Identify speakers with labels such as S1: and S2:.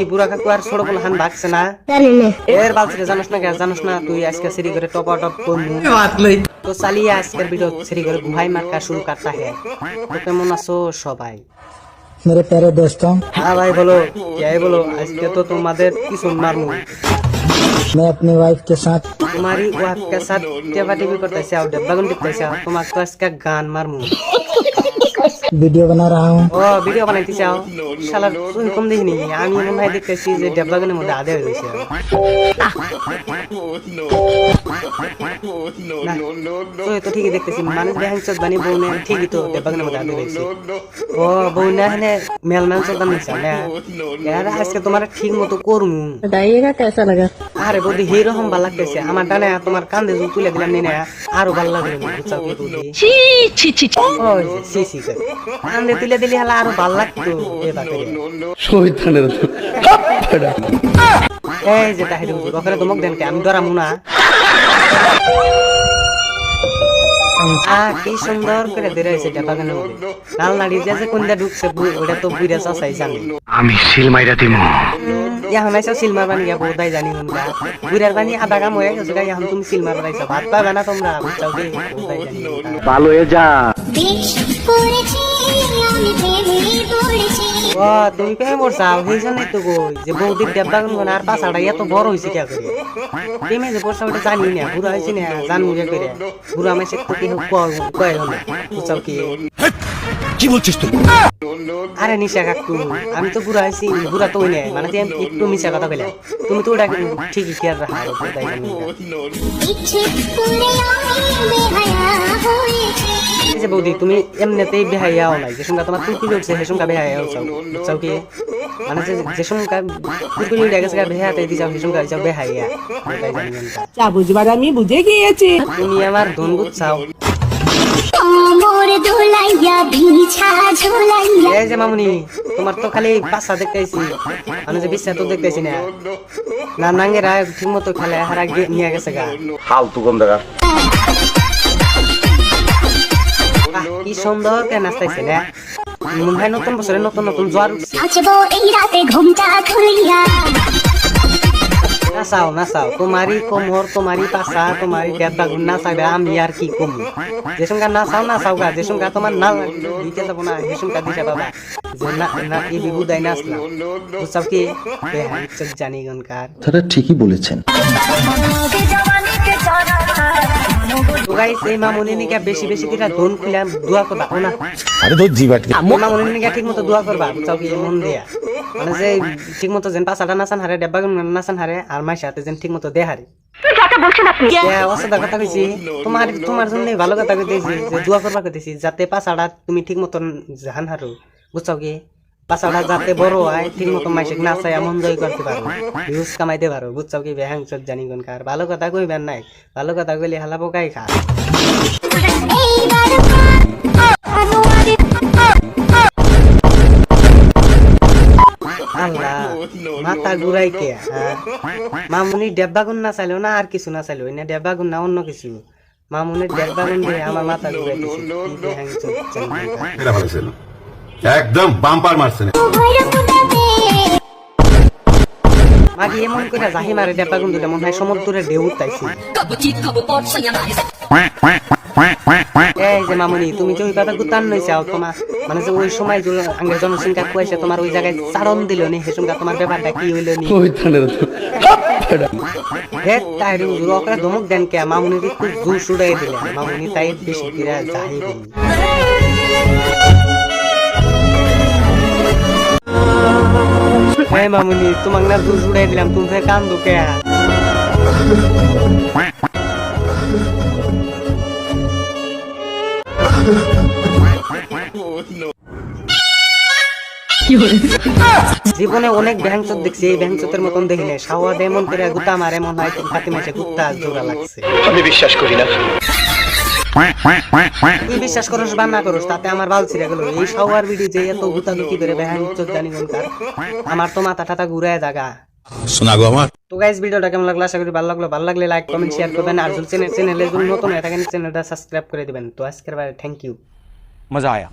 S1: বুড়া কাকু আর ছোট বল হান ভাগছে না এর বালছে জানোস না জানোস না তুই আজকে সিঁড়ি করে টপ টপ করবো তো চালিয়ে আজকের ভিডিও সিঁড়ি করে গুহাই মার্কা শুরু করতা है তো কেমন আছো সবাই
S2: मेरे प्यारे दोस्तों
S1: हाँ भाई बोलो क्या है बोलो आज के तो तुम्हारे किसुन मारूं
S2: मैं अपनी वाइफ के साथ
S1: तुम्हारी वाइफ के साथ टीवी टीवी करते से आओ डब्बा गुंड करते से आओ तुम्हारे पास का गान मारूं
S2: वीडियो बना रहा हूँ
S1: ओ वीडियो बनाते से आओ शाला तुम कम देखनी आमी मन भाई देखते सी जे डब्बा गुंड मुद्दा आधे हो से तो ठीक है देखते सी मानस बहन चोद बनी बहू ने ठीक ही तो डब्बा गुंड मुद्दा आधे हो से ओ बहू ने है मेल मेल चोद नहीं चले यार आज के तुम्हारा ठीक मतो करूं
S3: बताइएगा कैसा लगा
S1: আরে বৌদি হিরকম ভালো লাগতেছে আমার ডানে তোমার কান্দে জুল তুলে দিলাম নি না আরো ভালো লাগলো বুঝছাও কি বৌদি
S3: ছি ছি ছি
S1: ওই যে সি সি করে কান্দে তুলে দিলি হলা আরো ভালো লাগতো এ বাপরে
S4: শয়তানের তো
S1: এই যে তাহির হুজুর ওখানে তোমাক দেন কে আমি ডরামু না কি সুন্দর করে ধরে আছে এটা বাগানের মধ্যে লাল নাড়ি যে কোনটা ঢুকছে ওটা তো বুইরা চাচাই জানে
S4: আমি সিল মাইরা দিমু
S1: এখন আইসা সিল মারবানি গিয়া বোধাই জানি কোনটা বুইরার বানি আধা কাম হয়ে গেছে এখন তুমি সিল মারবা আইসা ভাত পাবে না তোমরা বুঝছাও কি বোধাই জানি
S4: ভালো হয়ে যা
S1: ও তুমি প্রেমে পড়ছাও সেই জন্যই তো কই যে বৌদির দেববাগান কোন আর পাছাটা এত বড় হইছে কে করে প্রেমে যে পড়ছাও ওটা জানি না বুড়া হইছে না জানু কে করে বুড়া মেসে তো কি কয় হলো বুঝছাও কি
S4: কি বলছিস তুই
S1: আরে নিশা কাকু আমি তো বুড়া হইছি বুড়া তো হইনে মানে যে একটু মিছা কথা কইলা তুমি তো ওটা ঠিকই কেয়ার রাখা তাই জানি যে বৌদি তুমি এমনিতেই বেহাইয়াও নাই যে সঙ্গে তোমার তুলকুলি উঠছে সে সঙ্গে বেহাইয়াও চাও বুঝছাও কি মানে যে সঙ্গে তুলকুলি উঠে গেছে বেহাতে দি যাও সে সঙ্গে যাও বেহাইয়া তাই জানি
S3: যা বুঝবার আমি বুঝে গিয়েছি
S1: তুমি আমার ধন বুঝছাও এই যে মামুনি তোমার তো খালি পাশা দেখতেছি মানে যে বিশ্বাস তো দেখতেছি না না নাঙ্গেরা ঠিক মতো খেলে হারা নিয়ে গেছে গা
S4: ফালতু কম দেখা
S1: কি সুন্দর কে নাচতেছে না মনে হয় নতুন বছরে নতুন নতুন জ্বর উঠছে নাচাও নাচাও তোমারই কোমর তোমারই পাশা তোমারই দেববা গুণ নাচাবে আমি আর কি কম যে সঙ্গে নাচাও নাচাও গা যে সঙ্গে তোমার না দিতে যাবো না সে সঙ্গে দিতে বাবা যে না এই বিগুদাই নাচলাম বুঝছাও কি জানি গনকার
S5: তারা ঠিকই বলেছেন
S1: গাইস এই মামুনি নিকা বেশি বেশি করে ধন খুলাম দোয়া করবা না
S5: আরে তো জিবাটি
S1: মামুনি নিকা ঠিকমতো দোয়া করবা বুঝছাও কি মন দিয়া মানে যে ঠিকমতো যেন পাছাটা নাচান হারে ডেব্বা নাচান হারে আর মাই সাথে যেন ঠিকমতো দে হারে অসাধা কথা কইছি তোমার জন্য ভালো কথা কইতেছি যে দোয়া করবা কইতেছি যাতে পাছাটা তুমি ঠিকমতো জান হারো বুঝছাও কি পাছাটা যাতে বড় হয় ঠিকমতো মাইসিক নাচাই এমন জয় করতে পারো ভিউজ কামাইতে পারো বুঝছাও কি বেহাং চোখ জানি কোনকার ভালো কথা কইবেন নাই ভালো কথা কইলে হালা পোকাই খা আল্লাহ মাথা ঘুরাই কে মামুনি ডেব্বা গুণ না চাইলো না আর কিছু না চাইলো না ডেব্বা গুণ না অন্য কিছু মামুনি ডেব্বা গুণ দিয়ে আমার মাথা ঘুরাই দিয়েছে
S6: একদম বাম্পার মারছে
S1: মাগি এমন করে জাহি মারে ডেব্বা গুণ দিলে মনে হয় সমুদ্রের ঢেউ উঠতাইছি এই যে মামুনি তুমি যে ওই কথা গুতান নইছাও তোমার মানে যে ওই সময় যে আঙ্গের জনসংখ্যা কুয়াইছে তোমার ওই জায়গায় চারণ দিল নি হে সঙ্গে তোমার ব্যাপারটা কি হইল নি হে তাই হুজুর ওকে ধমক দেন কে মামুনি একটু জোর ছুড়াই দিলে মামুনি তাই বেশি করে জাহি বলি এই মামুনি তোমাকে না দুধ উড়াই দিলাম, তুমি ফের কান্দো কে? জীবনে অনেক ভ্যাংচত দেখছি, এই ভ্যাংচতের মতন দেখিনি। সাওয়াদ এমন করে গুতা মারে মনে হয় ফাতি মাসে গুত্তা জোড়া লাগছে।
S4: আমি বিশ্বাস করি না।
S1: তুই বিশ্বাস করস বা না করস তাতে আমার বাল ছিঁড়ে গেল। এই সাওয়ার বিডি যে এত গুতা গুতি করে ভ্যাংচত জানি কোনকার, আমার তো মাথা টাথা ঘুরায় জাগা।
S6: শোনা গো আমার
S1: তো গাইস ভিডিওটা কেমন লাগলো আশা করি ভালো লাগলো। ভালো লাগলে লাইক কমেন্ট শেয়ার করবেন, আর যদি চ্যানেলে নতুন হয়ে থাকেন চ্যানেলটা সাবস্ক্রাইব করে দিবেন। তো আজকের বাইরে থ্যাংক ইউ।
S5: मजा आया।